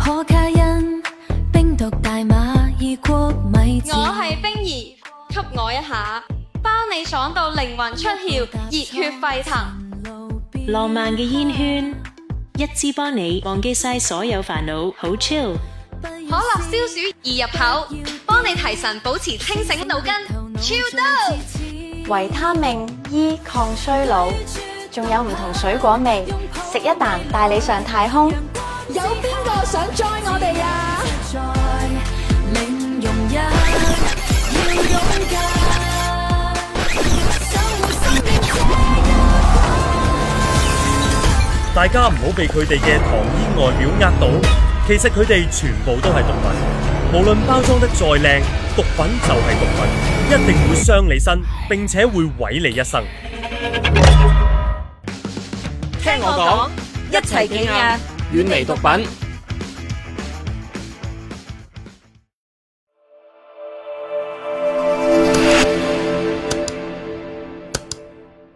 可卡因、冰毒、大麻、異國米字。我係冰兒，給我一下，包你爽到靈魂出竅，熱血沸騰。浪漫嘅煙圈，一支幫你忘記晒所有煩惱，好 chill。可樂消暑易入口，幫你提神保持清醒腦筋，超到！維他命 E 抗衰老，仲有唔同水果味，食一啖帶你上太空。有邊個想 join 我哋啊？零容忍，要勇敢，生活生命大家唔好被佢哋嘅糖衣外表呃到，其實佢哋全部都係毒品。無論包裝得再靚，毒品就係毒品，一定會傷你身，並且會毀你一生。聽我講，一齊企硬，遠離毒品。